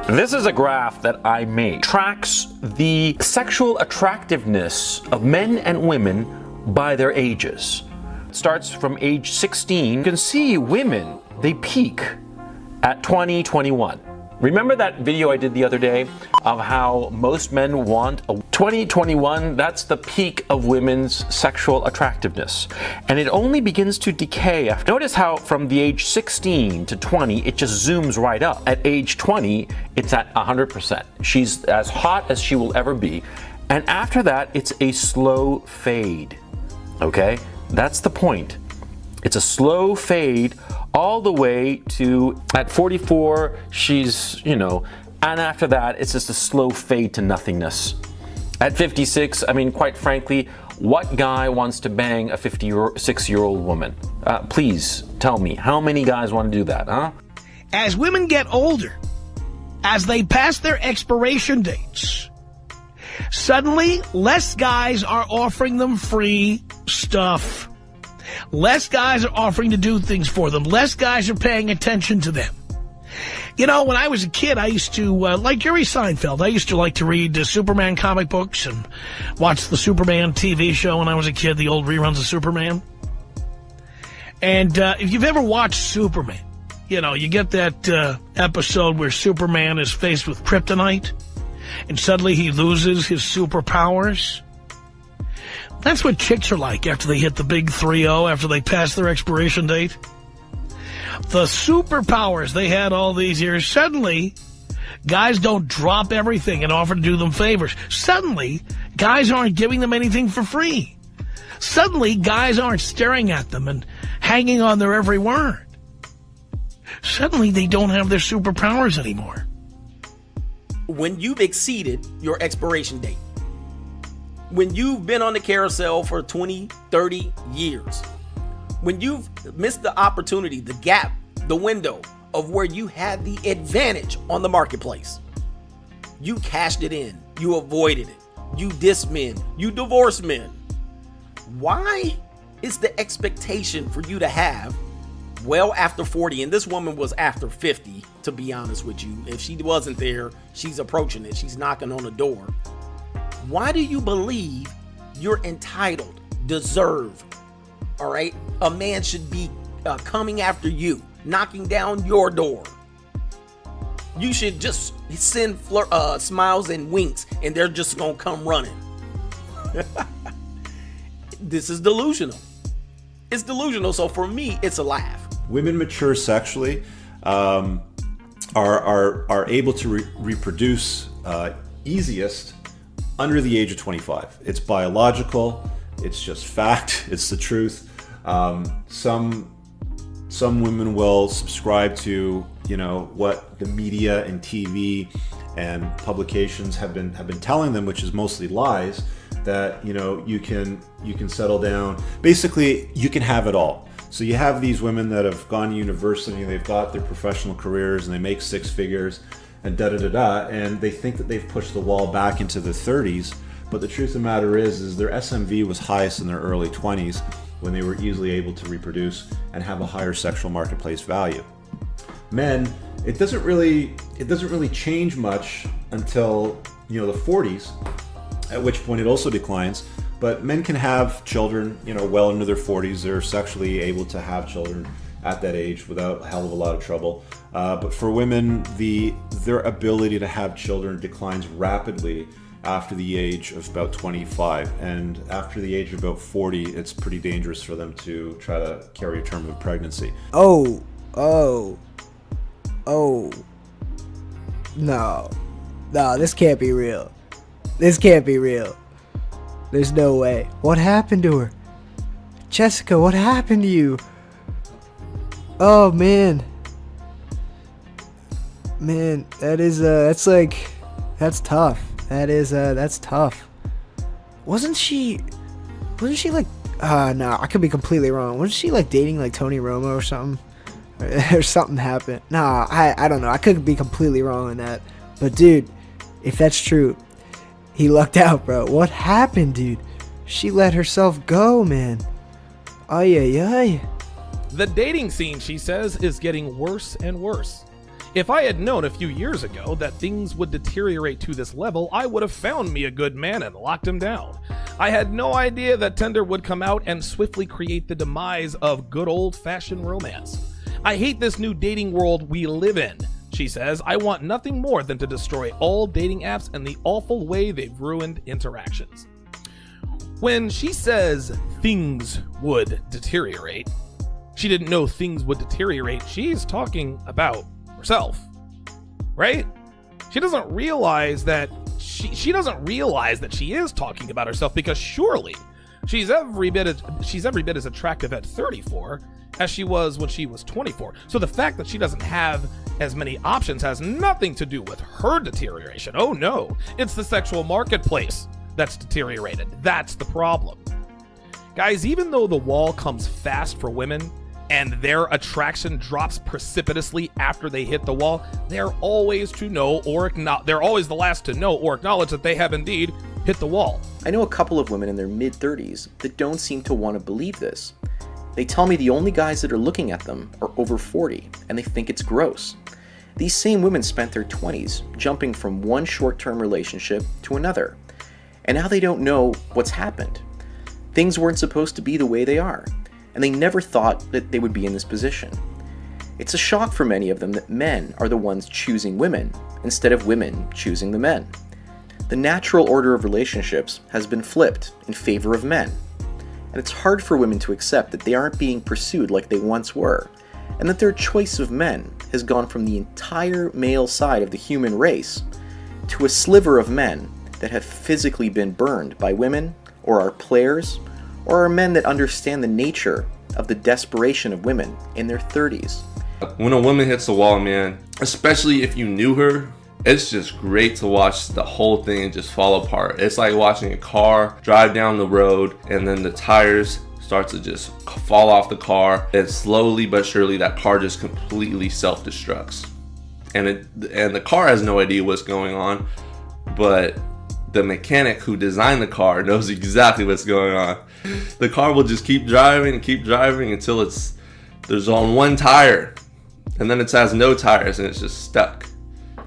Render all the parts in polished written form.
This is a graph that I made. Tracks the sexual attractiveness of men and women by their ages. It starts from age 16. You can see women, they peak at 20, 21. Remember that video I did the other day of how most men want a 2021? That's the peak of women's sexual attractiveness. And it only begins to decay. Notice how from the age 16 to 20, it just zooms right up. At age 20, it's at 100%. She's as hot as she will ever be. And after that, it's a slow fade. Okay? That's the point. It's a slow fade all the way to at 44, she's, and after that, it's just a slow fade to nothingness. At 56, I mean, quite frankly, what guy wants to bang a 56-year-old woman? Please tell me, how many guys want to do that, huh? As women get older, as they pass their expiration dates, suddenly less guys are offering them free stuff. Less guys are offering to do things for them. Less guys are paying attention to them. When I was a kid, I used to, like Jerry Seinfeld, I used to like to read Superman comic books and watch the Superman TV show when I was a kid, the old reruns of Superman. And if you've ever watched Superman, you get that episode where Superman is faced with kryptonite and suddenly he loses his superpowers. That's what chicks are like after they hit the big 3-0, after they pass their expiration date. The superpowers they had all these years, suddenly, guys don't drop everything and offer to do them favors. Suddenly, guys aren't giving them anything for free. Suddenly, guys aren't staring at them and hanging on their every word. Suddenly, they don't have their superpowers anymore. When you've exceeded your expiration date, when you've been on the carousel for 20, 30 years, when you've missed the opportunity, the gap, the window of where you had the advantage on the marketplace, you cashed it in, you avoided it, you dissed men, you divorced men. Why is the expectation for you to have well after 40, and this woman was after 50, to be honest with you. If she wasn't there, she's approaching it, she's knocking on the door. Why do you believe you're entitled, deserve, all right? A man should be coming after you, knocking down your door. You should just send smiles and winks, and they're just gonna come running. This is delusional. It's delusional, so for me, it's a laugh. Women mature sexually, are able to reproduce easiest under the age of 25. It's biological. It's just fact. It's the truth. Some women will subscribe to what the media and TV and publications have been telling them, which is mostly lies. That you can settle down. Basically, you can have it all. So you have these women that have gone to university, they've got their professional careers, and they make six figures, and and they think that they've pushed the wall back into the 30s. But the truth of the matter is their SMV was highest in their early 20s when they were easily able to reproduce and have a higher sexual marketplace value. Men, it doesn't really change much until the 40s, at which point it also declines. But men can have children, well into their 40s. They're sexually able to have children at that age without a hell of a lot of trouble. But for women, their ability to have children declines rapidly after the age of about 25. And after the age of about 40, it's pretty dangerous for them to try to carry a term of pregnancy. Oh. No, this can't be real. This can't be real. There's no way. What happened to her? Jessica, what happened to you? Oh, man. Man, that's tough. That's tough. Wasn't she like, no, I could be completely wrong. Wasn't she like dating like Tony Romo or something? Or something happened. Nah, I don't know. I could be completely wrong on that. But dude, if that's true, he lucked out, bro. What happened, dude? She let herself go, man. Ay. The dating scene, she says, is getting worse and worse. If I had known a few years ago that things would deteriorate to this level, I would have found me a good man and locked him down. I had no idea that Tinder would come out and swiftly create the demise of good old-fashioned romance. I hate this new dating world we live in, she says. I want nothing more than to destroy all dating apps and the awful way they've ruined interactions. When she says things would deteriorate, she didn't know things would deteriorate. She's talking about herself, right? She doesn't realize that she doesn't realize that she is talking about herself, because surely she's every bit as attractive at 34 as she was when she was 24. So the fact that she doesn't have as many options has nothing to do with her deterioration. Oh no, it's the sexual marketplace that's deteriorated. That's the problem. Guys, even though the wall comes fast for women and their attraction drops precipitously after they hit the wall, they're always the last to know or acknowledge that they have indeed hit the wall. I know a couple of women in their mid-30s that don't seem to want to believe this. They tell me the only guys that are looking at them are over 40, and they think it's gross. These same women spent their 20s jumping from one short-term relationship to another, and now they don't know what's happened. Things weren't supposed to be the way they are, and they never thought that they would be in this position. It's a shock for many of them that men are the ones choosing women, instead of women choosing the men. The natural order of relationships has been flipped in favor of men, and it's hard for women to accept that they aren't being pursued like they once were, and that their choice of men has gone from the entire male side of the human race to a sliver of men that have physically been burned by women, or are players, or are men that understand the nature of the desperation of women in their 30s. When a woman hits the wall, man, especially if you knew her, it's just great to watch the whole thing just fall apart. It's like watching a car drive down the road and then the tires start to just fall off the car, and slowly but surely that car just completely self-destructs. And the car has no idea what's going on, but the mechanic who designed the car knows exactly what's going on. The car will just keep driving until there's on one tire, and then it has no tires and it's just stuck.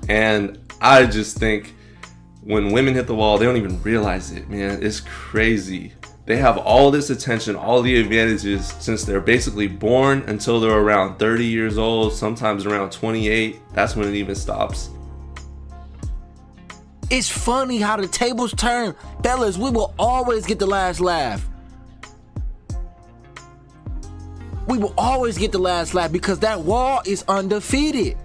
And I just think when women hit the wall, they don't even realize it, man. It's crazy. They have all this attention, all the advantages since they're basically born until they're around 30 years old, sometimes around 28. That's when it even stops. It's funny how the tables turn. Fellas, we will always get the last laugh. We will always get the last laugh because that wall is undefeated.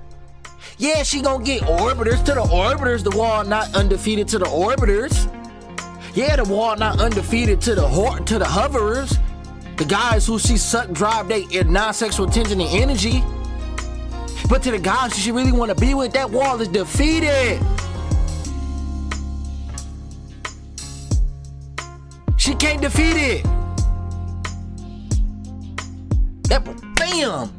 Yeah, she gonna get orbiters to the orbiters. The wall not undefeated to the orbiters. Yeah, the wall not undefeated to the hoverers. The guys who she suck, drive, they non-sexual attention and energy. But to the guys she really want to be with, that wall is defeated. She can't defeat it. That, bam!